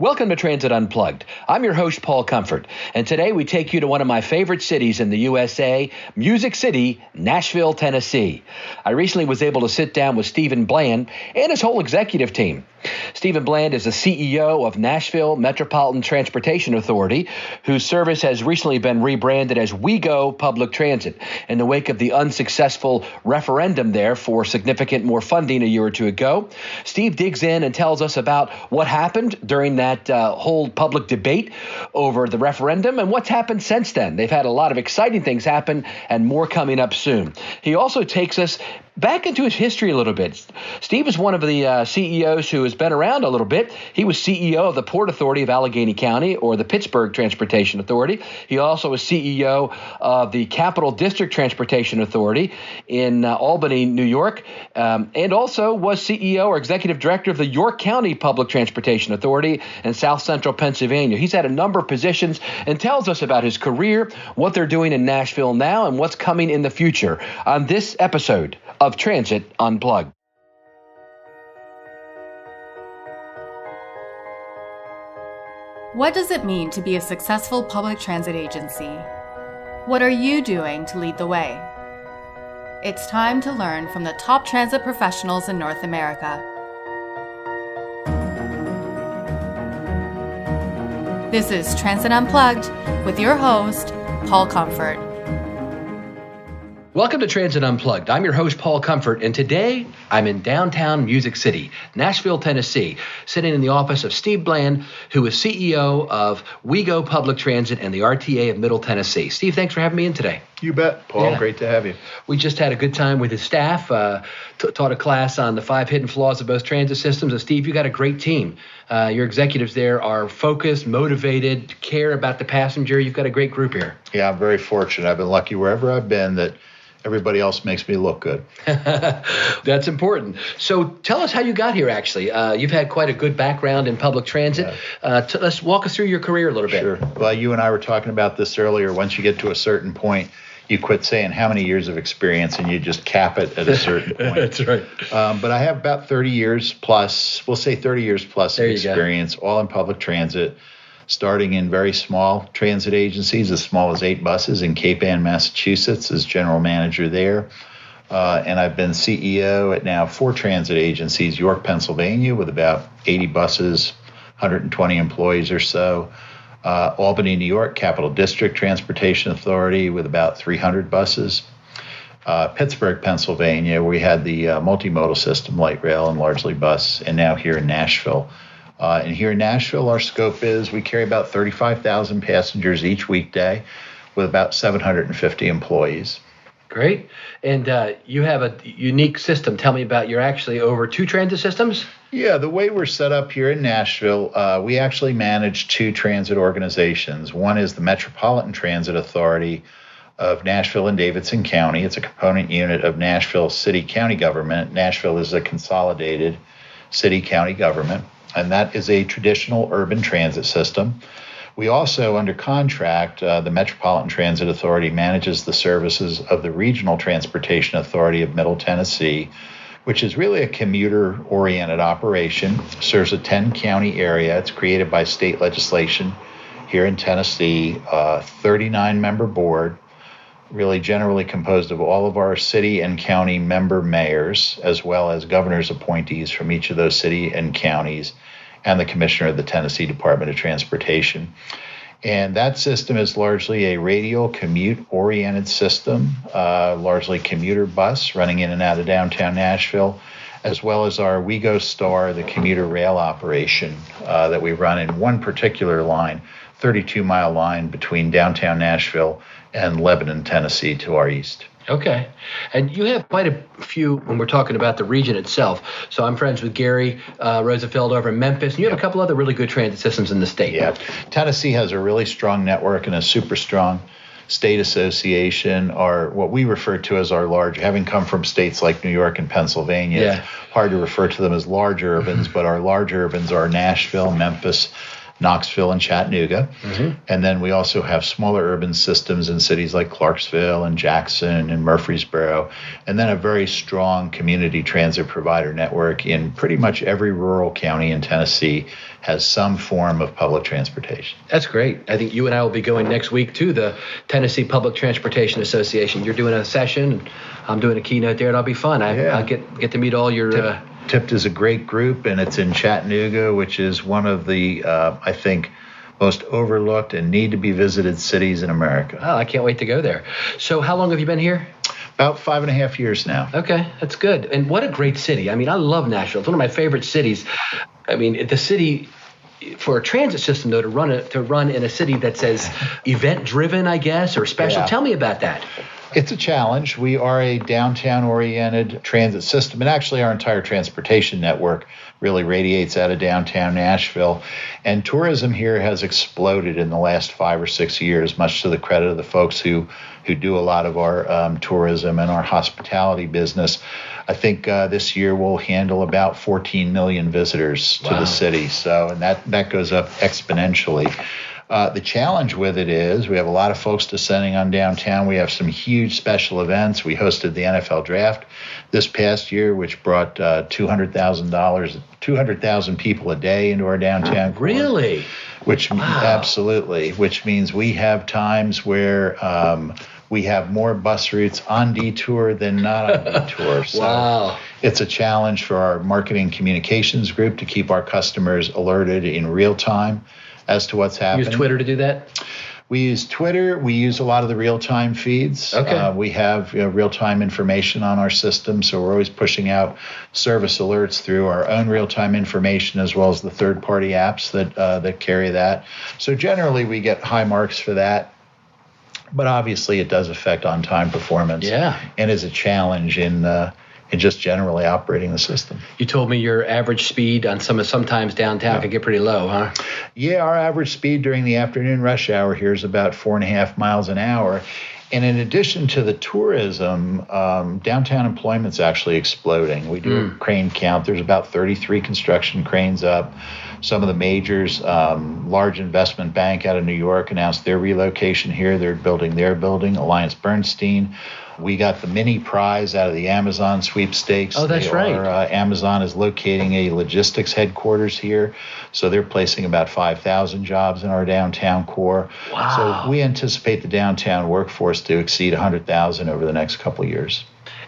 Welcome to Transit Unplugged. I'm your host, Paul Comfort, and today we take you to one of my favorite cities in the USA, Music City, Nashville, Tennessee. I recently was able to sit down with Stephen Bland and his whole executive team. Stephen Bland is the CEO of Nashville Metropolitan Transportation Authority, whose service has recently been rebranded as WeGo Public Transit in the wake of the unsuccessful referendum there for significant more funding a year or two ago. Steve digs in and tells us about what happened during that whole public debate over the referendum and what's happened since then. They've had a lot of exciting things happen and more coming up soon. He also takes us back into his history a little bit. Steve is one of the CEOs who has been around a little bit. He was CEO of the Port Authority of Allegheny County, or the Pittsburgh Transportation Authority. He also was CEO of the Capital District Transportation Authority in Albany, New York, and also was CEO or Executive Director of the York County Public Transportation Authority in South Central Pennsylvania. He's had a number of positions and tells us about his career, what they're doing in Nashville now, and what's coming in the future on this episode of Transit Unplugged. What does it mean to be a successful public transit agency? What are you doing to lead the way? It's time to learn from the top transit professionals in North America. This is Transit Unplugged with your host, Paul Comfort. Welcome to Transit Unplugged. I'm your host, Paul Comfort, and today I'm in downtown Music City, Nashville, Tennessee, sitting in the office of Steve Bland, who is CEO of WeGo Public Transit and the RTA of Middle Tennessee. Steve, thanks for having me in today. You bet, Paul. Yeah. Great to have you. We just had a good time with his staff, taught a class on the 5 hidden flaws of both transit systems. And Steve, you got a great team. Your executives there are focused, motivated, care about the passenger. You've got a great group here. Yeah, I'm very fortunate. I've been lucky wherever I've been that everybody else makes me look good. That's important. So tell us how you got here, actually. You've had quite a good background in public transit. Yeah. Let's walk us through your career a little bit. Sure. Well, you and I were talking about this earlier. Once you get to a certain point, you quit saying how many years of experience and you just cap it at a certain point. That's right. But I have about 30 years plus, we'll say 30 years plus of experience, all in public transit, starting in very small transit agencies, as small as 8 buses in Cape Ann, Massachusetts, as general manager there. And I've been CEO at now 4 transit agencies, York, Pennsylvania, with about 80 buses, 120 employees or so. Albany, New York, Capital District Transportation Authority with about 300 buses. Pittsburgh, Pennsylvania, we had the multimodal system, light rail and largely bus, and now here in Nashville. And here in Nashville, our scope is we carry about 35,000 passengers each weekday with about 750 employees. Great. And you have a unique system. Tell me about, you're actually over 2 transit systems? Yeah, the way we're set up here in Nashville, we actually manage 2 transit organizations. One is the Metropolitan Transit Authority of Nashville and Davidson County. It's a component unit of Nashville City County government. Nashville is a consolidated city-county government, and that is a traditional urban transit system. We also, under contract, the Metropolitan Transit Authority manages the services of the Regional Transportation Authority of Middle Tennessee, which is really a commuter-oriented operation, serves a 10-county area. It's created by state legislation here in Tennessee, 39-member board, really generally composed of all of our city and county member mayors, as well as governor's appointees from each of those city and counties, and the commissioner of the Tennessee Department of Transportation. And that system is largely a radial commute-oriented system, largely commuter bus running in and out of downtown Nashville, as well as our WeGo Star, the commuter rail operation that we run in one particular line, 32-mile line between downtown Nashville and Lebanon, Tennessee to our east. Okay. And you have quite a few when we're talking about the region itself. So I'm friends with Gary Roosevelt over in Memphis. And you have a couple other really good transit systems in the state. Yeah. Tennessee has a really strong network and a super strong state association, or what we refer to as our large, having come from states like New York and Pennsylvania, it's hard to refer to them as large urbans, but our large urbans are Nashville, Memphis, Knoxville and Chattanooga. And then we also have smaller urban systems in cities like Clarksville and Jackson and Murfreesboro, and then a very strong community transit provider network in pretty much every rural county in Tennessee has some form of public transportation. That's great. I think you and I will be going next week to the Tennessee Public Transportation Association. You're doing a session, and I'm doing a keynote there. It'll be fun. I'll get to meet all your... TIPT is a great group, and it's in Chattanooga, which is one of the, I think, most overlooked and need to be visited cities in America. Oh, I can't wait to go there. So how long have you been here? About 5.5 years now. Okay, that's good. And what a great city. I mean, I love Nashville. It's one of my favorite cities. I mean, the city... For a transit system, though, to run in a city that says event-driven, I guess, or special. Yeah. Tell me about that. It's a challenge. We are a downtown-oriented transit system, and actually our entire transportation network really radiates out of downtown Nashville. And tourism here has exploded in the last 5 or 6 years, much to the credit of the folks who do a lot of our tourism and our hospitality business. I think this year we'll handle about 14 million visitors to the city. So, and that goes up exponentially. The challenge with it is we have a lot of folks descending on downtown. We have some huge special events. We hosted the NFL draft this past year, which brought $200,000 people a day into our downtown core. Really? Absolutely. Which means we have times where we have more bus routes on detour than not on detour. So it's a challenge for our marketing communications group to keep our customers alerted in real time as to what's happening. Use Twitter to do that? We use Twitter. We use a lot of the real-time feeds. Okay. We have real-time information on our system, so we're always pushing out service alerts through our own real-time information as well as the third-party apps that carry that. So generally, we get high marks for that. But obviously, it does affect on-time performance. Yeah. And is a challenge in just generally operating the system. You told me your average speed on sometimes downtown can get pretty low, huh? Yeah, our average speed during the afternoon rush hour here is about 4.5 miles an hour. And in addition to the tourism, downtown employment's actually exploding. We do a crane count. There's about 33 construction cranes up. Some of the majors, large investment bank out of New York announced their relocation here. They're building their building, Alliance Bernstein. We got the mini prize out of the Amazon sweepstakes. Oh, that's right. Amazon is locating a logistics headquarters here, so they're placing about 5,000 jobs in our downtown core. Wow. So we anticipate the downtown workforce to exceed 100,000 over the next couple of years.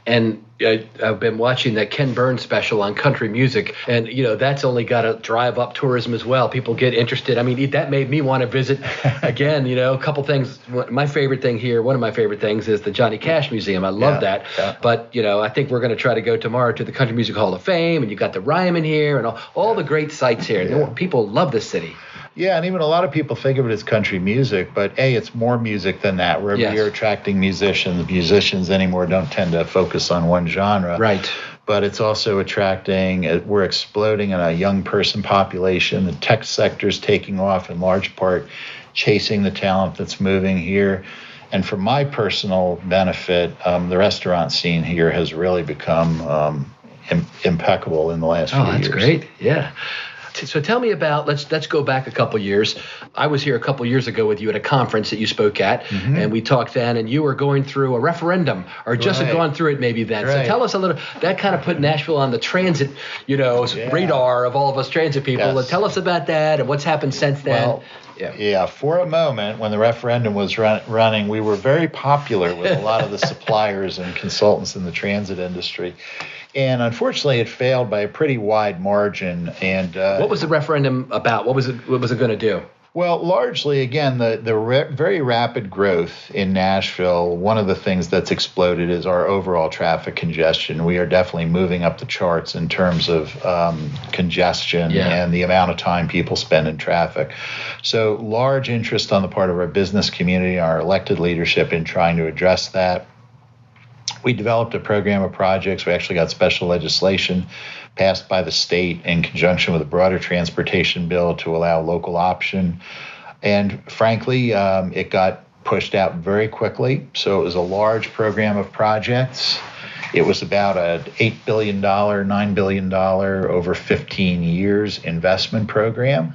And I've been watching that Ken Burns special on country music, and that's only got to drive up tourism as well. People get interested. I mean, that made me want to visit again. A couple things. One of my favorite things is the Johnny Cash Museum. I love that. Yeah. But I think we're going to try to go tomorrow to the Country Music Hall of Fame, and you got the Ryman here, and all the great sites here. Yeah. People love this city. Yeah, and even a lot of people think of it as country music, but it's more music than that. Wherever you're attracting musicians anymore don't tend to focus on one genre. Right. But it's also we're exploding in a young person population. The tech sector's taking off in large part, chasing the talent that's moving here. And for my personal benefit, the restaurant scene here has really become impeccable in the last few years. Oh, that's great. Yeah. So tell me about, let's go back a couple years. I was here a couple years ago with you at a conference that you spoke at, and we talked then, and you were going through a referendum, or just had gone through it maybe then. Right. So tell us a little, that kind of put Nashville on the transit, radar of all of us transit people. Yes. Tell us about that and what's happened since then. Well, for a moment when the referendum was running, we were very popular with a lot of the suppliers and consultants in the transit industry. And unfortunately, it failed by a pretty wide margin. And what was the referendum about? What was it going to do? Well, largely, again, the very rapid growth in Nashville, one of the things that's exploded is our overall traffic congestion. We are definitely moving up the charts in terms of congestion and the amount of time people spend in traffic. So large interest on the part of our business community, our elected leadership in trying to address that. We developed a program of projects. We actually got special legislation passed by the state in conjunction with a broader transportation bill to allow local option. And frankly, it got pushed out very quickly. So it was a large program of projects. It was about an $8 billion, $9 billion over 15 years investment program.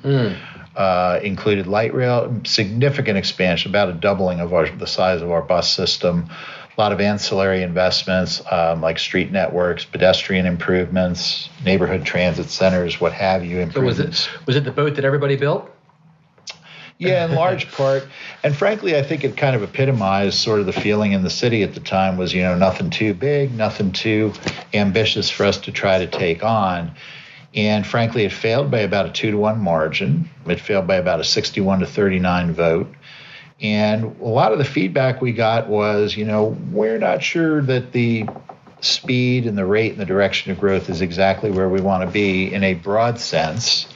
included light rail, significant expansion, about a doubling of the size of our bus system, a lot of ancillary investments like street networks, pedestrian improvements, neighborhood transit centers, what have you. So was it the boat that everybody built? Yeah, in large part. And frankly, I think it kind of epitomized sort of the feeling in the city at the time was, nothing too big, nothing too ambitious for us to try to take on. And frankly, it failed by about a 2-to-1 margin. It failed by about a 61-39 vote. And a lot of the feedback we got was, we're not sure that the speed and the rate and the direction of growth is exactly where we want to be in a broad sense.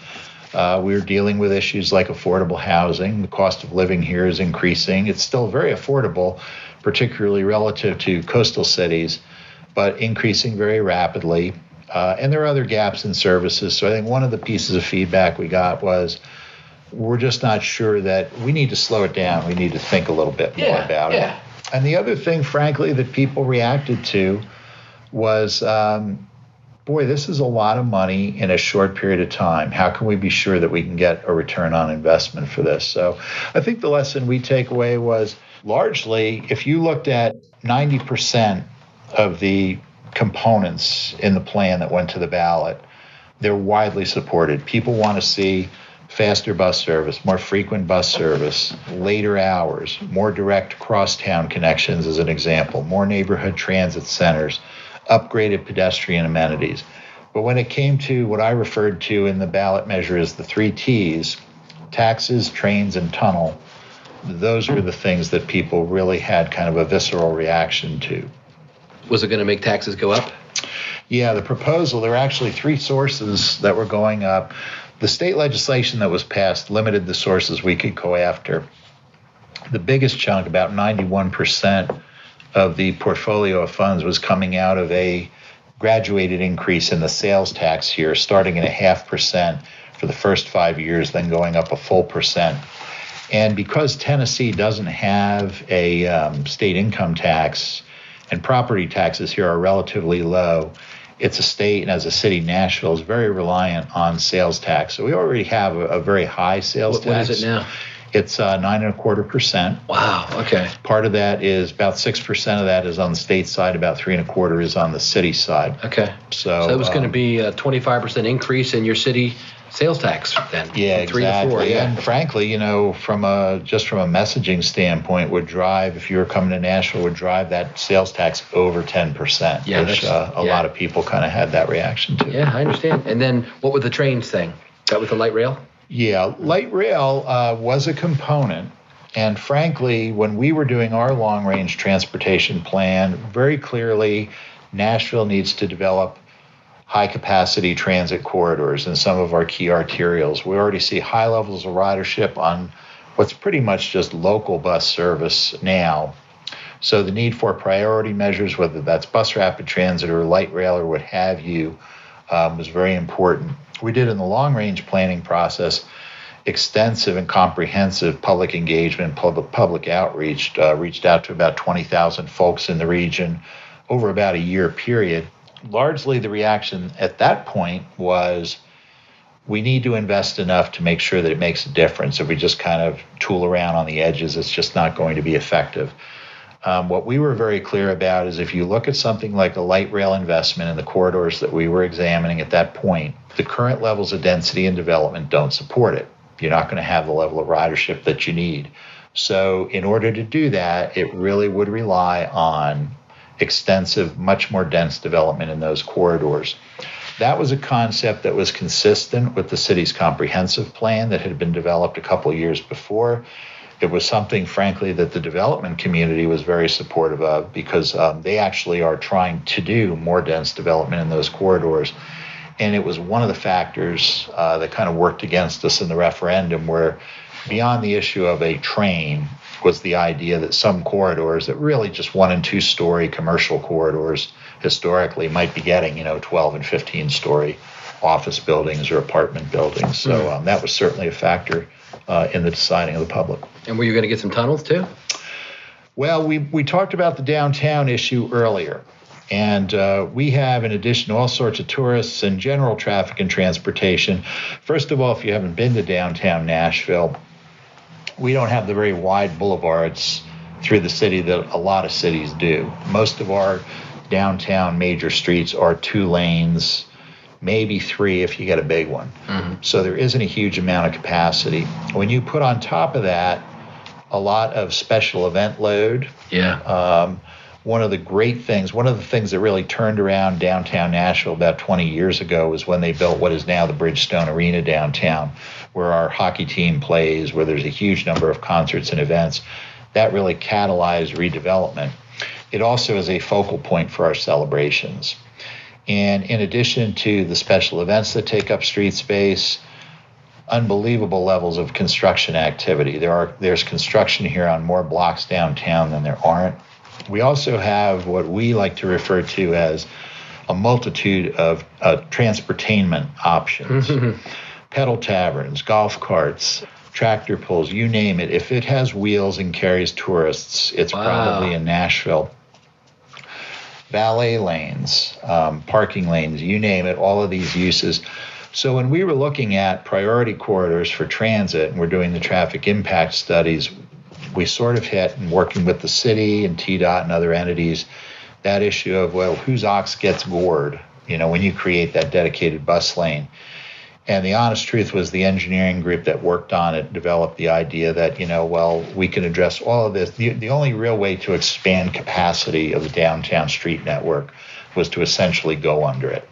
We're dealing with issues like affordable housing. The cost of living here is increasing. It's still very affordable, particularly relative to coastal cities, but increasing very rapidly. And there are other gaps in services. So I think one of the pieces of feedback we got was we're just not sure that we need to slow it down. We need to think a little bit more about it. And the other thing, frankly, that people reacted to was, boy, this is a lot of money in a short period of time. How can we be sure that we can get a return on investment for this? So I think the lesson we take away was largely, if you looked at 90% of the components in the plan that went to the ballot, they're widely supported. People want to see faster bus service, more frequent bus service, later hours, more direct crosstown connections as an example, more neighborhood transit centers, upgraded pedestrian amenities. But when it came to what I referred to in the ballot measure as the 3 T's, taxes, trains, and tunnel, those were the things that people really had kind of a visceral reaction to. Was it going to make taxes go up? Yeah, the proposal, there were actually 3 sources that were going up. The state legislation that was passed limited the sources we could go after. The biggest chunk, about 91%, of the portfolio of funds was coming out of a graduated increase in the sales tax here, starting at 0.5% for the first 5 years, then going up a full percent. And because Tennessee doesn't have a state income tax and property taxes here are relatively low, it's a state, and as a city, Nashville is very reliant on sales tax. So we already have a very high sales tax. What is it now? It's 9.25%. Wow. Okay. Part of that is about 6% of that is on the state side. About 3.25% is on the city side. Okay. So it was going to be a 25% increase in your city sales tax then. Yeah, from 3 exactly. to 4. Yeah. And frankly, from a messaging standpoint, would drive, if you were coming to Nashville, would drive that sales tax over 10%. Yeah, which a lot of people kind of had that reaction to. Yeah, I understand. And then what with the trains thing? That with the light rail? Yeah, light rail was a component. And frankly, when we were doing our long-range transportation plan, very clearly Nashville needs to develop high-capacity transit corridors in some of our key arterials. We already see high levels of ridership on what's pretty much just local bus service now. So the need for priority measures, whether that's bus rapid transit or light rail or what have you, was very important. We did in the long-range planning process extensive and comprehensive public engagement, public outreach, reached out to about 20,000 folks in the region over about a year period. Largely the reaction at that point was we need to invest enough to make sure that it makes a difference. If we just kind of tool around on the edges, it's just not going to be effective. What we were very clear about is if you look at something like a light rail investment in the corridors that we were examining at that point, the current levels of density and development don't support it. You're not going to have the level of ridership that you need. So in order to do that, it really would rely on extensive, much more dense development in those corridors. That was a concept that was consistent with the city's comprehensive plan that had been developed a couple of years before. It was something, frankly, that the development community was very supportive of because they actually are trying to do more dense development in those corridors. And it was one of the factors that kind of worked against us in the referendum, where beyond the issue of a train was the idea that some corridors that really just 1- and 2-story commercial corridors historically might be getting, 12- and 15-story office buildings or apartment buildings. So that was certainly a factor in the deciding of the public. And were you going to get some tunnels too? Well, we talked about the downtown issue earlier. And we have, in addition to all sorts of tourists and general traffic and transportation, first of all, if you haven't been to downtown Nashville, we don't have the very wide boulevards through the city that a lot of cities do. Most of our downtown major streets are 2 lanes, maybe 3 if you get a big one. Mm-hmm. So there isn't a huge amount of capacity. When you put on top of that a lot of special event load, one of the things that really turned around downtown Nashville about 20 years ago was when they built what is now the Bridgestone Arena downtown, where our hockey team plays, where there's a huge number of concerts and events. That really catalyzed redevelopment. It also is a focal point for our celebrations. And in addition to the special events that take up street space, unbelievable levels of construction activity. There's construction here on more blocks downtown than there aren't. We also have what we like to refer to as a multitude of transportainment options. Pedal taverns, golf carts, tractor pulls, you name it. If it has wheels and carries tourists, it's probably in Nashville. Valet lanes, parking lanes, you name it, all of these uses. So when we were looking at priority corridors for transit, and we're doing the traffic impact studies, we sort of hit, and working with the city and TDOT and other entities, that issue of, well, whose ox gets gored, when you create that dedicated bus lane. And the honest truth was the engineering group that worked on it developed the idea that, we can address all of this. The only real way to expand capacity of the downtown street network was to essentially go under it.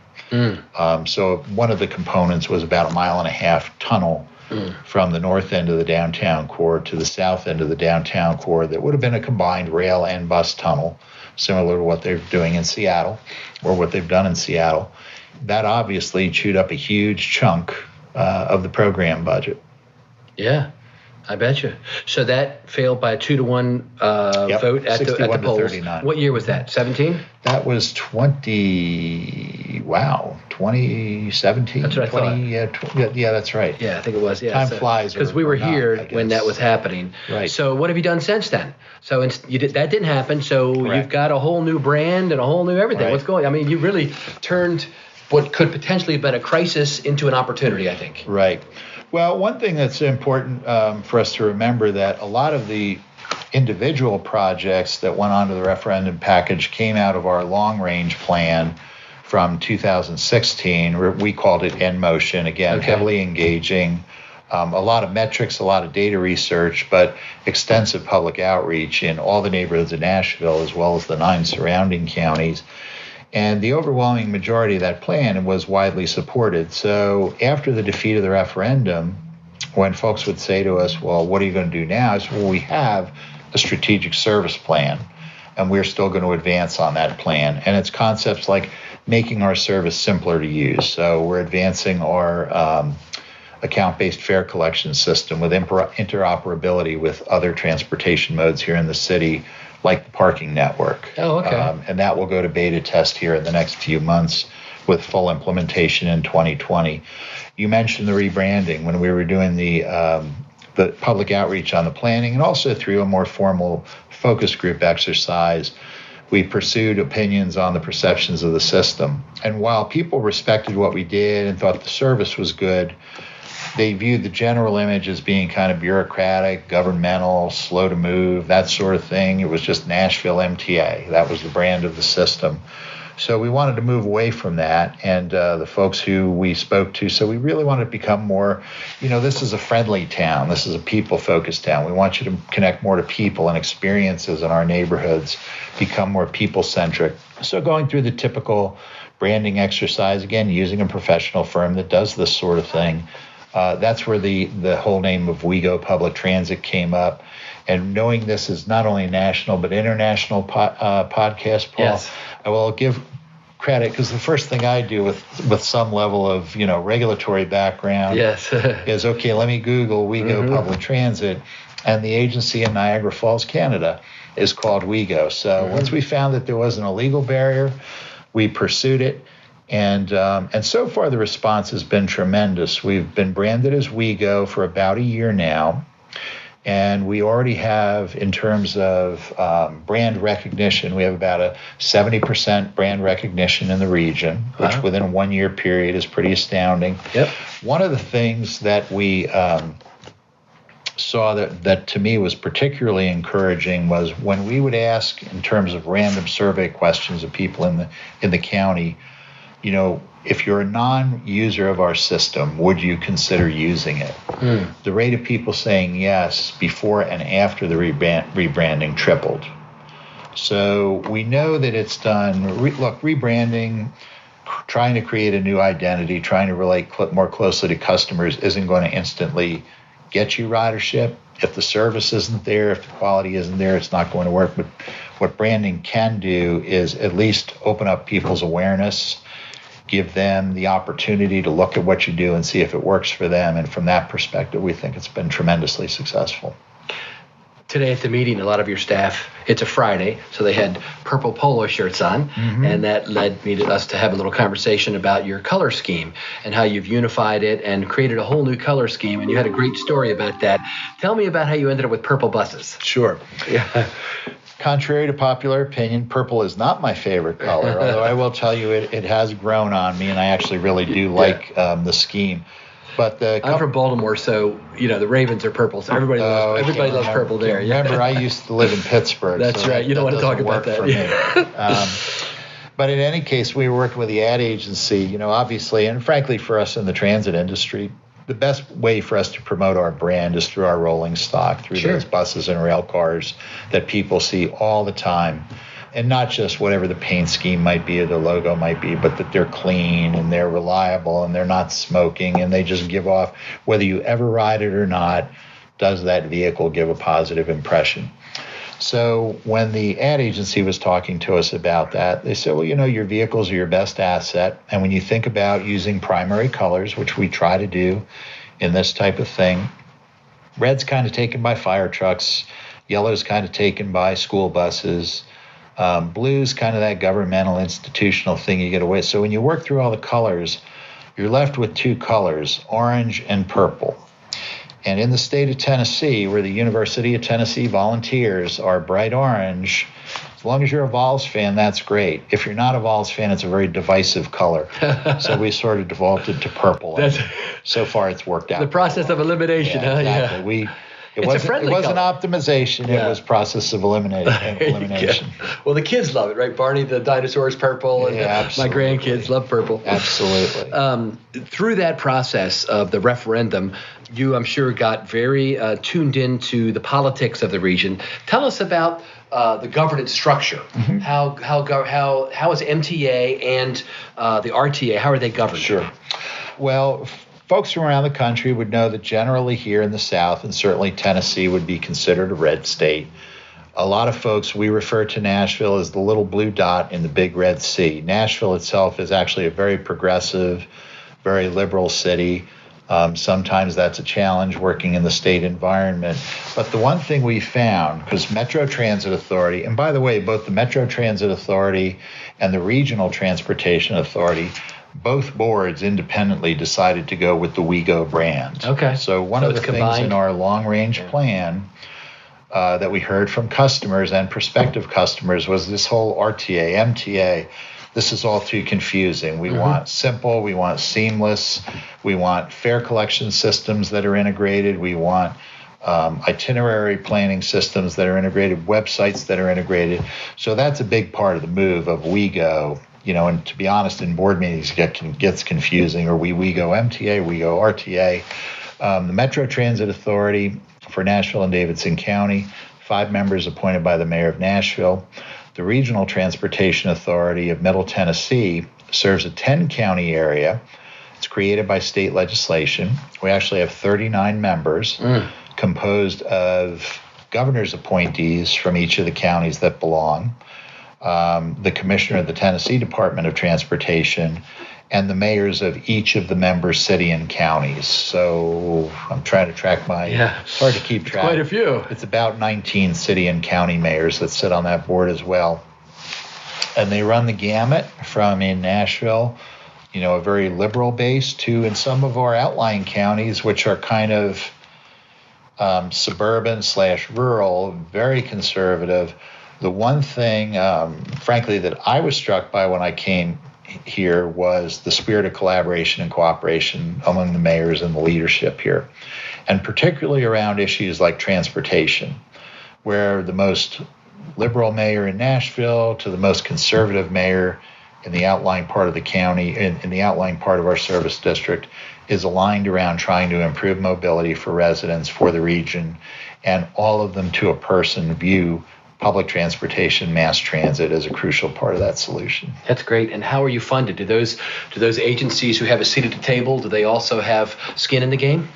So one of the components was about 1.5 mile tunnel from the north end of the downtown core to the south end of the downtown core that would have been a combined rail and bus tunnel, similar to what they're doing in Seattle, or what they've done in Seattle. That obviously chewed up a huge chunk of the program budget. Yeah, I bet you. So that failed by a 2-to-1 vote at the polls. 39. What year was that? 17? That was 2017. That's what I thought. Yeah, that's right. Yeah, I think it was. Yeah, Time flies. Because we were here when that was happening. Right. So what have you done since then? So that didn't happen. So Correct. You've got a whole new brand and a whole new everything. Right. What's going on? I mean, you really turned what could potentially have been a crisis into an opportunity, I think. Right. Well, one thing that's important for us to remember that a lot of the individual projects that went onto the referendum package came out of our long-range plan from 2016. We called it In Motion, again, heavily engaging, a lot of metrics, a lot of data research, but extensive public outreach in all the neighborhoods of Nashville as well as the 9 surrounding counties. And the overwhelming majority of that plan was widely supported. So after the defeat of the referendum, when folks would say to us, well, what are you going to do now? I said, well, we have a strategic service plan, and we're still going to advance on that plan. And it's concepts like making our service simpler to use. So we're advancing our account-based fare collection system with interoperability with other transportation modes here in the city, like the parking network. Oh, okay. And that will go to beta test here in the next few months with full implementation in 2020. You mentioned the rebranding when we were doing the public outreach on the planning, and also through a more formal focus group exercise, we pursued opinions on the perceptions of the system. And while people respected what we did and thought the service was good, they viewed the general image as being kind of bureaucratic, governmental, slow to move, that sort of thing. It was just Nashville MTA. That was the brand of the system. So we wanted to move away from that, and the folks who we spoke to, so we really wanted to become more, this is a friendly town. This is a people-focused town. We want you to connect more to people and experiences in our neighborhoods, become more people-centric. So going through the typical branding exercise, again, using a professional firm that does this sort of thing, that's where the whole name of WeGo Public Transit came up. And knowing this is not only a national but international podcast, Paul, yes. I will give credit, because the first thing I do with some level of regulatory background is, okay, let me Google WeGo Public Transit, and the agency in Niagara Falls, Canada is called WeGo. So once we found that there wasn't a legal barrier, we pursued it. And so far, the response has been tremendous. We've been branded as WeGo for about a year now. And we already have, in terms of brand recognition, we have about a 70% brand recognition in the region, which within a 1 year period is pretty astounding. Yep. One of the things that we saw that to me was particularly encouraging was when we would ask, in terms of random survey questions of people in the county, if you're a non-user of our system, would you consider using it? The rate of people saying yes before and after the rebranding tripled. So we know that it's done. Rebranding, trying to create a new identity, trying to relate more closely to customers isn't going to instantly get you ridership. If the service isn't there, if the quality isn't there, it's not going to work. But what branding can do is at least open up people's awareness, give them the opportunity to look at what you do and see if it works for them. And from that perspective, we think it's been tremendously successful. Today at the meeting, a lot of your staff, it's a Friday, so they had purple polo shirts on, and that led us to have a little conversation about your color scheme and how you've unified it and created a whole new color scheme, and you had a great story about that. Tell me about how you ended up with purple buses. Sure. Yeah. Contrary to popular opinion, purple is not my favorite color, although I will tell you it has grown on me, and I actually really do like the scheme. But I'm from Baltimore, so the Ravens are purple, so everybody loves purple there. Remember, I used to live in Pittsburgh. That's right. You don't want to talk about that. But in any case, we were working with the ad agency, obviously, and frankly, for us in the transit industry, the best way for us to promote our brand is through our rolling stock, through those buses and rail cars that people see all the time. And not just whatever the paint scheme might be or the logo might be, but that they're clean and they're reliable and they're not smoking and they just give off, whether you ever ride it or not, does that vehicle give a positive impression? So when the ad agency was talking to us about that, they said, well, your vehicles are your best asset. And when you think about using primary colors, which we try to do in this type of thing, red's kind of taken by fire trucks, yellow's kind of taken by school buses, blue's kind of that governmental institutional thing you get away. So when you work through all the colors, you're left with two colors, orange and purple. And in the state of Tennessee, where the University of Tennessee volunteers are bright orange, as long as you're a Vols fan, that's great. If you're not a Vols fan, it's a very divisive color. So we sort of defaulted to purple. So far, it's worked out. The process of elimination, exactly. Yeah. It wasn't optimization. It was process of elimination. Well, the kids love it, right? Barney the dinosaur is purple, and my grandkids love purple. Absolutely. Through that process of the referendum, you, I'm sure, got very tuned into the politics of the region. Tell us about the governance structure. How is MTA and the RTA? How are they governed? Sure. Well, folks from around the country would know that generally here in the South, and certainly Tennessee would be considered a red state. A lot of folks, we refer to Nashville as the little blue dot in the big red sea. Nashville itself is actually a very progressive, very liberal city. Sometimes that's a challenge working in the state environment. But the one thing we found, because Metro Transit Authority, and by the way, both the Metro Transit Authority and the Regional Transportation Authority, both boards independently decided to go with the WeGo brand. Okay. So one of the things in our long-range plan that we heard from customers and prospective customers was this whole RTA, MTA. This is all too confusing. We want simple, we want seamless, we want fare collection systems that are integrated, we want itinerary planning systems that are integrated, websites that are integrated. So that's a big part of the move of WeGo. And to be honest, in board meetings it gets confusing. Or WeGo MTA, WeGo RTA. The Metro Transit Authority for Nashville and Davidson County, 5 members appointed by the mayor of Nashville. The Regional Transportation Authority of Middle Tennessee serves a 10-county area. It's created by state legislation. We actually have 39 members composed of governor's appointees from each of the counties that belong, the commissioner of the Tennessee Department of Transportation, and the mayors of each of the member city and counties. So I'm trying to track it's hard to keep track. Quite a few. It's about 19 city and county mayors that sit on that board as well. And they run the gamut from in Nashville, a very liberal base, to in some of our outlying counties, which are kind of suburban/rural, very conservative. The one thing, frankly, that I was struck by when I came here was the spirit of collaboration and cooperation among the mayors and the leadership here, and particularly around issues like transportation, where the most liberal mayor in Nashville to the most conservative mayor in the outlying part of the county, in the outlying part of our service district, is aligned around trying to improve mobility for residents, for the region, and all of them to a person view public transportation, mass transit as a crucial part of that solution. That's great. And how are you funded? Do those agencies who have a seat at the table, do they also have skin in the game?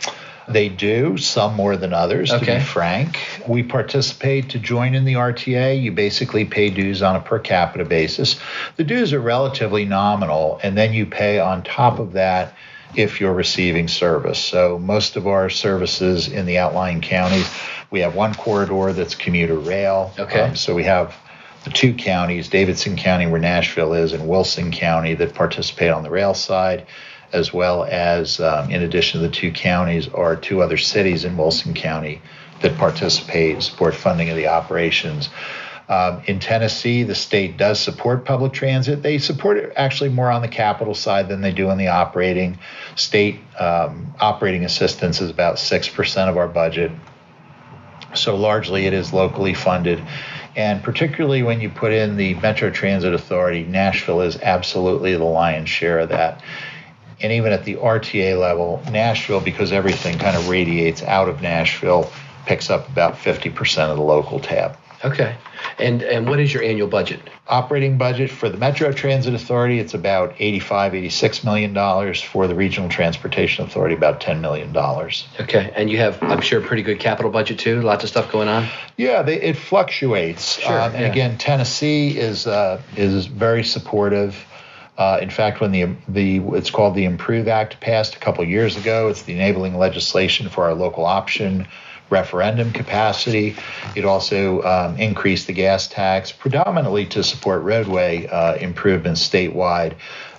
They do, some more than others, to be frank. We participate to join in the RTA. You basically pay dues on a per capita basis. The dues are relatively nominal, and then you pay on top of that if you're receiving service. So most of our services in the outlying counties, we have one corridor that's commuter rail. So we have the two counties, Davidson County, where Nashville is, and Wilson County, that participate on the rail side, as well as, in addition to the two counties, are two other cities in Wilson County that support funding of the operations. In Tennessee, the state does support public transit. They support it actually more on the capital side than they do on the operating. State operating assistance is about 6% of our budget. So largely it is locally funded. And particularly when you put in the Metro Transit Authority, Nashville is absolutely the lion's share of that. And even at the RTA level, Nashville, because everything kind of radiates out of Nashville, picks up about 50% of the local tab. Okay. And what is your annual budget? Operating budget for the Metro Transit Authority, it's about $86 million. For the Regional Transportation Authority, about $10 million. Okay. And you have, I'm sure, a pretty good capital budget too? Lots of stuff going on? Yeah, it fluctuates. Sure. And again, Tennessee is very supportive. In fact, when it's called the Improve Act passed a couple years ago, it's the enabling legislation for our local option referendum capacity. It also increased the gas tax, predominantly to support roadway improvements statewide.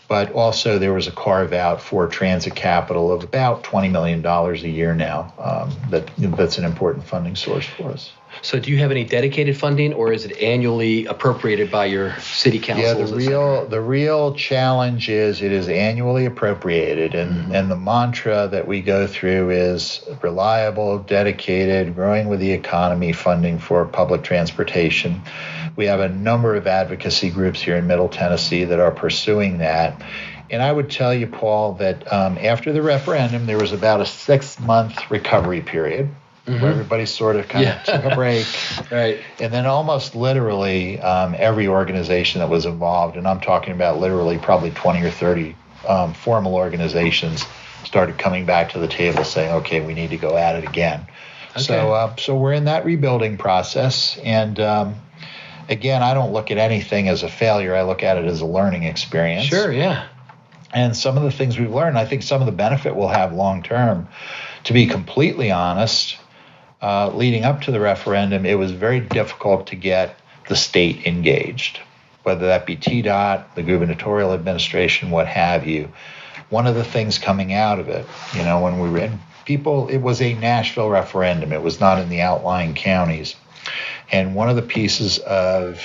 But also there was a carve out for transit capital of about $20 million a year now. That's an important funding source for us. So do you have any dedicated funding, or is it annually appropriated by your city councils? Yeah, the real challenge is it is annually appropriated, and the mantra that we go through is reliable, dedicated, growing with the economy funding for public transportation. We have a number of advocacy groups here in Middle Tennessee that are pursuing that. And I would tell you, Paul, that after the referendum, there was about a 6-month recovery period. Where everybody sort of kind of took a break. Right. And then almost literally every organization that was involved, and I'm talking about literally probably 20 or 30 formal organizations, started coming back to the table saying, okay, we need to go at it again. Okay. So we're in that rebuilding process. And again, I don't look at anything as a failure. I look at it as a learning experience. Sure, yeah. And some of the things we've learned, I think some of the benefit we'll have long term. To be completely honest, leading up to the referendum, it was very difficult to get the state engaged, whether that be TDOT, the gubernatorial administration, what have you. One of the things coming out of it, when we were in it was a Nashville referendum. It was not in the outlying counties. And one of the pieces of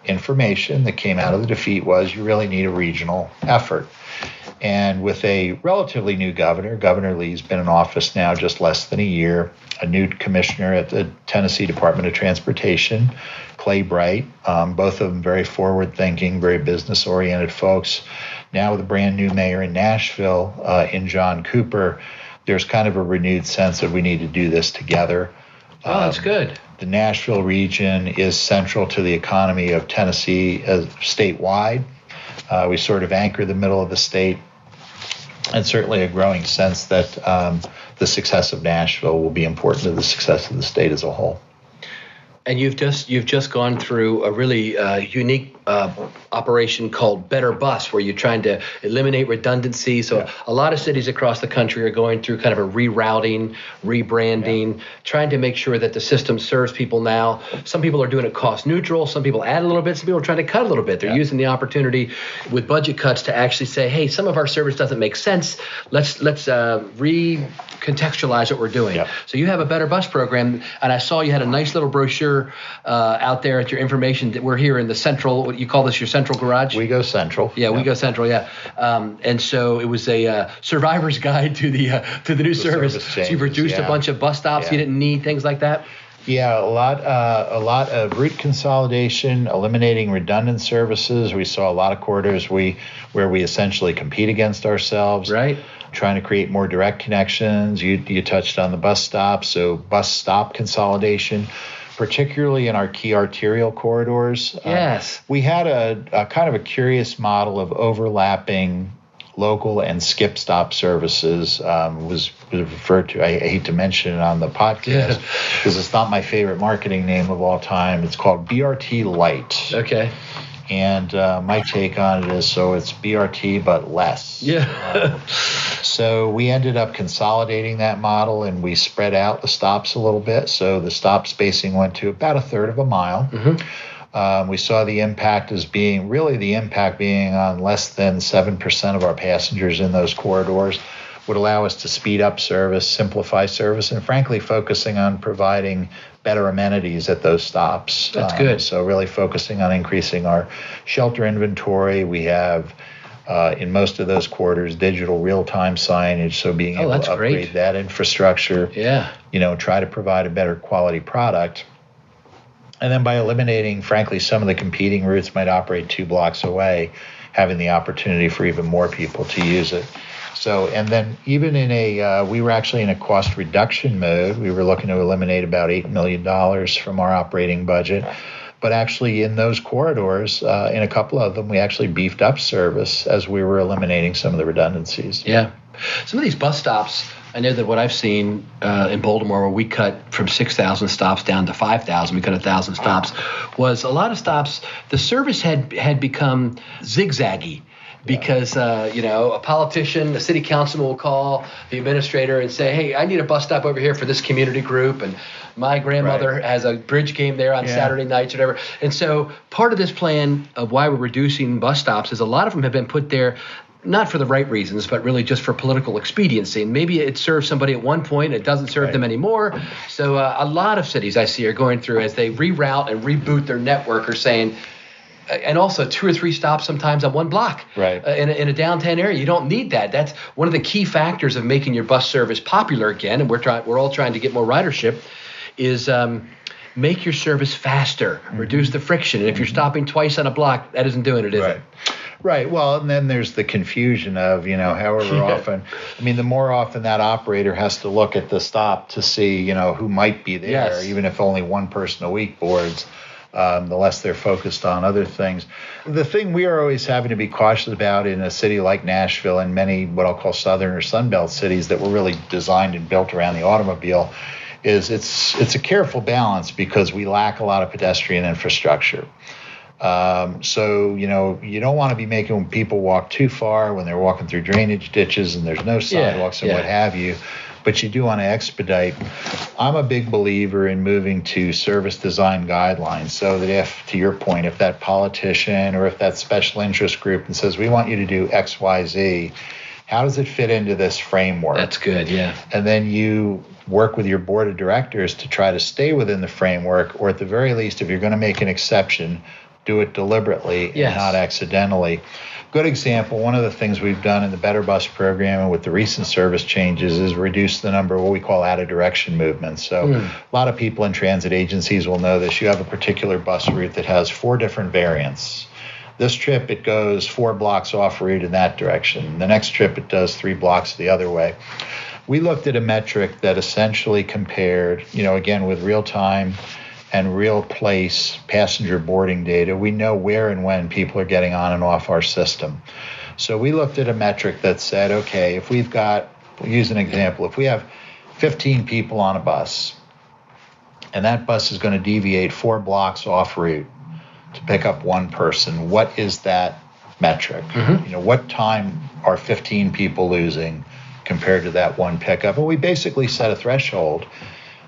information that came out of the defeat was you really need a regional effort. And with a relatively new governor, Governor Lee's been in office now just less than a year, a new commissioner at the Tennessee Department of Transportation, Clay Bright, both of them very forward-thinking, very business-oriented folks. Now with a brand new mayor in Nashville, in John Cooper, there's kind of a renewed sense that we need to do this together. Oh, that's good. The Nashville region is central to the economy of Tennessee statewide. We sort of anchor the middle of the state, and certainly a growing sense that the success of Nashville will be important to the success of the state as a whole. And you've just gone through a really unique operation called Better Bus, where you're trying to eliminate redundancy. So a lot of cities across the country are going through kind of a rerouting, rebranding, trying to make sure that the system serves people now. Some people are doing it cost neutral. Some people add a little bit. Some people are trying to cut a little bit. They're using the opportunity with budget cuts to actually say, hey, some of our service doesn't make sense. Let's recontextualize what we're doing. Yep. So you have a Better Bus program, and I saw you had a nice little brochure out there at your information. That we're here in the central, what you call this, your central garage? WeGo Central. Yeah, WeGo Central, yeah. And so it was a survivor's guide to the new service. So you reduced a bunch of bus stops you didn't need, things like that? Yeah, a lot of route consolidation, eliminating redundant services. We saw a lot of corridors where we essentially compete against ourselves. Right. Trying to create more direct connections. You touched on the bus stops, so bus stop consolidation, particularly in our key arterial corridors. Yes. We had a kind of a curious model of overlapping local and skip stop services, was referred to. I hate to mention it on the podcast because it's not my favorite marketing name of all time. It's called BRT Lite. Okay. And my take on it is, so it's BRT but less. Yeah. So we ended up consolidating that model, and we spread out the stops a little bit. So the stop spacing went to about a third of a mile. Mm-hmm. We saw the impact being on less than 7% of our passengers in those corridors. Would allow us to speed up service, simplify service, and frankly, focusing on providing better amenities at those stops. That's good. So really focusing on increasing our shelter inventory. We have, in most of those corridors, digital real-time signage, so being able to upgrade that infrastructure. Yeah. Try to provide a better quality product. And then by eliminating, frankly, some of the competing routes might operate 2 blocks away, having the opportunity for even more people to use it. So, and then even we were actually in a cost reduction mode. We were looking to eliminate about $8 million from our operating budget. But actually in those corridors, in a couple of them, we actually beefed up service as we were eliminating some of the redundancies. Yeah. Some of these bus stops, I know that what I've seen in Baltimore, where we cut from 6,000 stops down to 5,000, we cut 1,000 stops, was a lot of stops, the service had become zigzaggy. Because, a politician, the city councilman will call the administrator and say, hey, I need a bus stop over here for this community group. And my grandmother has a bridge game there on Saturday nights or whatever. And so part of this plan of why we're reducing bus stops is a lot of them have been put there not for the right reasons, but really just for political expediency. And maybe it served somebody at one point, and it doesn't serve them anymore. So a lot of cities I see are going through, as they reroute and reboot their network, are saying, and also 2 or 3 stops sometimes on one block. Right. In a downtown area. You don't need that. That's one of the key factors of making your bus service popular again, and we're all trying to get more ridership, is make your service faster, reduce the friction. And if you're stopping twice on a block, that isn't doing it, is it? Right. Well, and then there's the confusion of, however often. I mean, the more often that operator has to look at the stop to see, who might be there, even if only one person a week boards. The less they're focused on other things. The thing we are always having to be cautious about in a city like Nashville and many what I'll call southern or Sunbelt cities that were really designed and built around the automobile is it's a careful balance because we lack a lot of pedestrian infrastructure. So, you don't want to be making people walk too far when they're walking through drainage ditches and there's no sidewalks and what have you. But you do want to expedite. I'm a big believer in moving to service design guidelines so that if, to your point, if that politician or if that special interest group and says, we want you to do X, Y, Z, how does it fit into this framework? That's good, yeah. And then you work with your board of directors to try to stay within the framework, or at the very least, if you're going to make an exception, do it deliberately and not accidentally. Good example, one of the things we've done in the Better Bus program and with the recent service changes is reduce the number of what we call out-of-direction movements. So a lot of people in transit agencies will know this. You have a particular bus route that has 4 different variants. This trip, it goes 4 blocks off route in that direction. The next trip, it does 3 blocks the other way. We looked at a metric that essentially compared, again, with real-time and real place passenger boarding data. We know where and when people are getting on and off our system. So we looked at a metric that said, okay, if we've got, we'll use an example, if we have 15 people on a bus and that bus is going to deviate 4 blocks off route, to pick up one person, what is that metric? What time are 15 people losing compared to that one pickup? And we basically set a threshold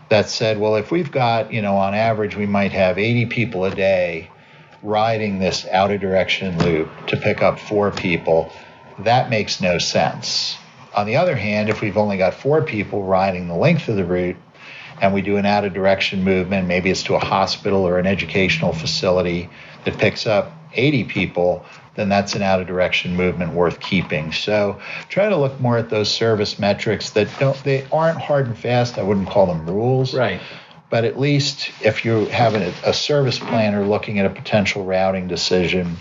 that said, well, if we've got, on average, we might have 80 people a day riding this out of direction loop to pick up 4 people, that makes no sense. On the other hand, if we've only got 4 people riding the length of the route and we do an out of direction movement, maybe it's to a hospital or an educational facility that picks up 80 people, then that's an out of direction movement worth keeping. So try to look more at those service metrics they aren't hard and fast. I wouldn't call them rules. Right. But at least if you have a service planner looking at a potential routing decision,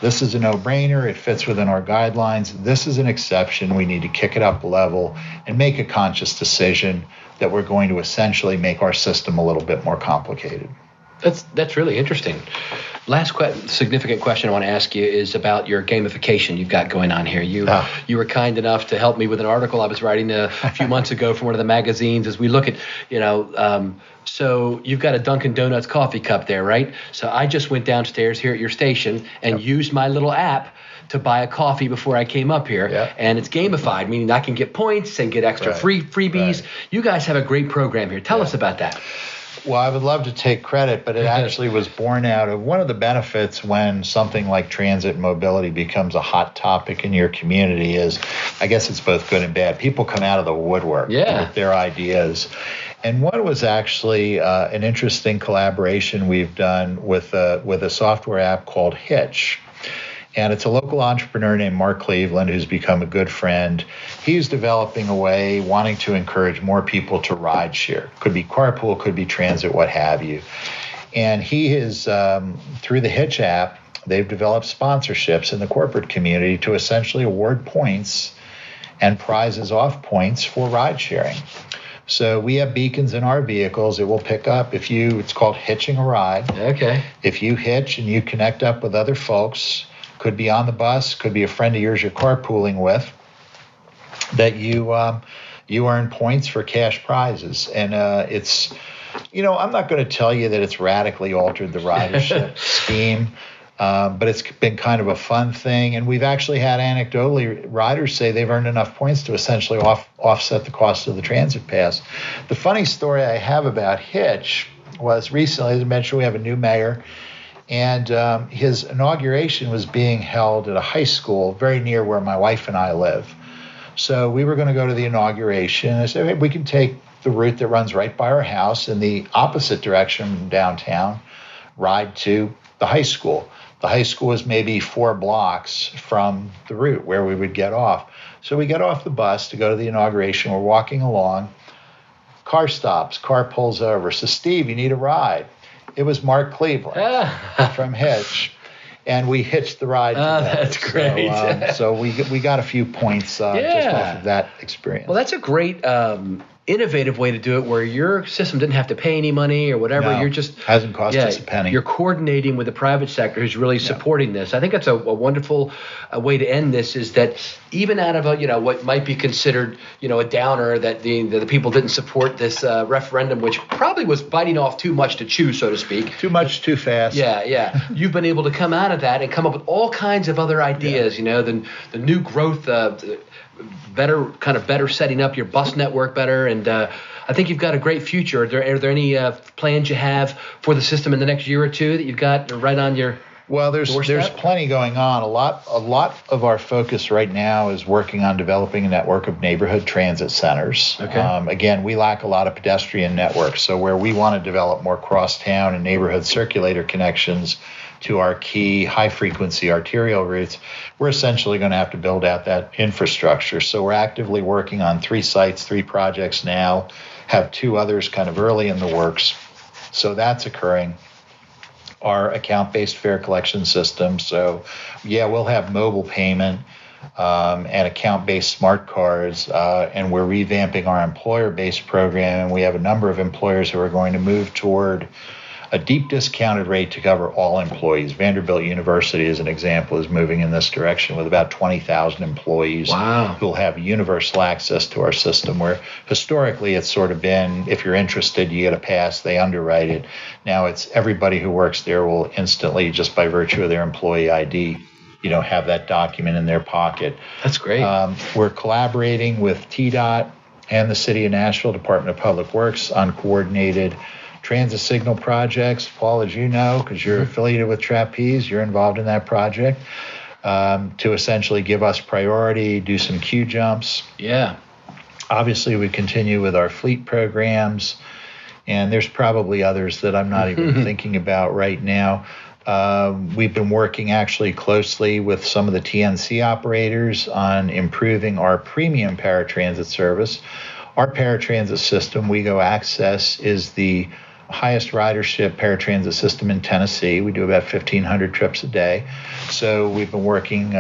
this is a no-brainer. It fits within our guidelines. This is an exception. We need to kick it up a level and make a conscious decision that we're going to essentially make our system a little bit more complicated. That's really interesting. Last significant question I want to ask you is about your gamification you've got going on here. You were kind enough to help me with an article I was writing a few months ago from one of the magazines as we look at, so you've got a Dunkin' Donuts coffee cup there, right? So I just went downstairs here at your station and used my little app to buy a coffee before I came up here. Yep. And it's gamified, meaning I can get points and get extra freebies. Right. You guys have a great program here. Tell us about that. Well, I would love to take credit, but it actually was born out of one of the benefits when something like transit and mobility becomes a hot topic in your community is, I guess it's both good and bad. People come out of the woodwork with their ideas. And one was actually an interesting collaboration we've done with a software app called Hitch. And it's a local entrepreneur named Mark Cleveland who's become a good friend. He's developing a way, wanting to encourage more people to ride share. Could be carpool, could be transit, what have you. And he is, through the Hitch app, they've developed sponsorships in the corporate community to essentially award points and prizes off points for ride sharing. So we have beacons in our vehicles. It will pick up it's called hitching a ride. Okay. If you hitch and you connect up with other folks, could be on the bus, could be a friend of yours you're carpooling with, that you earn points for cash prizes. And it's, I'm not going to tell you that it's radically altered the ridership scheme, but it's been kind of a fun thing. And we've actually had anecdotally riders say they've earned enough points to essentially offset the cost of the transit pass. The funny story I have about Hitch was recently, as I mentioned, we have a new mayor. And his inauguration was being held at a high school very near where my wife and I live. So we were going to go to the inauguration. I said, hey, we can take the route that runs right by our house in the opposite direction from downtown, ride to the high school. The high school is maybe 4 blocks from the route where we would get off. So we get off the bus to go to the inauguration. We're walking along. Car stops. Car pulls over. Says, Steve, you need a ride. It was Mark Cleveland from Hitch, and we hitched the ride together. That's great. So we got a few points just off of that experience. Well, that's a great innovative way to do it where your system didn't have to pay any money or whatever. No, you're just hasn't cost us a penny. You're coordinating with the private sector who's really supporting this. I think that's a wonderful way to end this, is that even out of what might be considered a downer, that the people didn't support this referendum, which probably was biting off too much to chew, so to speak. Too much, too fast. Yeah. You've been able to come out of that and come up with all kinds of other ideas. The new growth, better setting up your bus network better, and I think you've got a great future. Are there any plans you have for the system in the next year or two that you've got right on your there's plenty going on. A lot of our focus right now is working on developing a network of neighborhood transit centers. Okay. Again, we lack a lot of pedestrian networks, so where we want to develop more crosstown and neighborhood circulator connections to our key high-frequency arterial routes, we're essentially going to have to build out that infrastructure. So we're actively working on 3 sites, 3 projects now, have 2 others kind of early in the works. So that's occurring. Our account-based fare collection system. So, we'll have mobile payment and account-based smart cards, and we're revamping our employer-based program. And we have a number of employers who are going to move toward a deep discounted rate to cover all employees. Vanderbilt University, as an example, is moving in this direction with about 20,000 employees who will have universal access to our system, where historically it's sort of been, if you're interested, you get a pass, they underwrite it. Now it's everybody who works there will instantly, just by virtue of their employee ID, have that document in their pocket. That's great. We're collaborating with TDOT and the City of Nashville Department of Public Works on coordinated transit signal projects. Paul, as you know, because you're affiliated with Trapeze, you're involved in that project, to essentially give us priority, do some queue jumps. Yeah. Obviously, we continue with our fleet programs, and there's probably others that I'm not even thinking about right now. We've been working actually closely with some of the TNC operators on improving our premium paratransit service. Our paratransit system, WeGo Access, is the highest ridership paratransit system in Tennessee. We do about 1,500 trips a day. So we've been working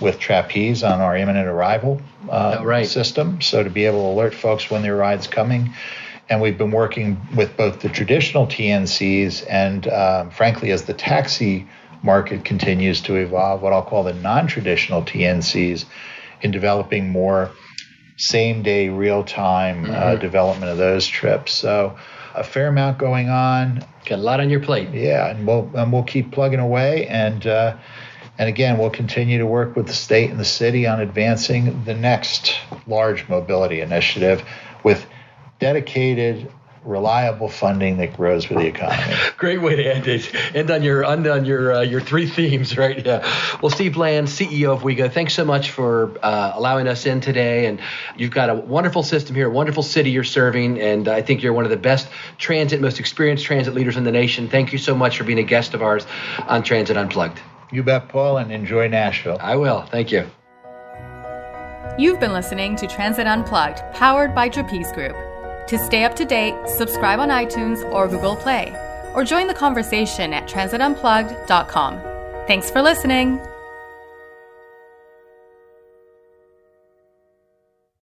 with Trapeze on our imminent arrival system, so to be able to alert folks when their ride's coming. And we've been working with both the traditional TNCs and, frankly, as the taxi market continues to evolve, what I'll call the non-traditional TNCs, in developing more same-day, real-time development of those trips. So a fair amount going on. Got a lot on your plate. Yeah, and we'll keep plugging away. And again, we'll continue to work with the state and the city on advancing the next large mobility initiative with dedicated, reliable funding that grows with the economy. Great way to end it. End on your three themes, right? Yeah. Well, Steve Bland, CEO of WeGo, thanks so much for allowing us in today. And you've got a wonderful system here, a wonderful city you're serving, and I think you're one of the best most experienced transit leaders in the nation. Thank you so much for being a guest of ours on Transit Unplugged. You bet, Paul, and enjoy Nashville. I will. Thank you. You've been listening to Transit Unplugged, powered by Trapeze Group. To stay up to date, subscribe on iTunes or Google Play, or join the conversation at transitunplugged.com. Thanks for listening.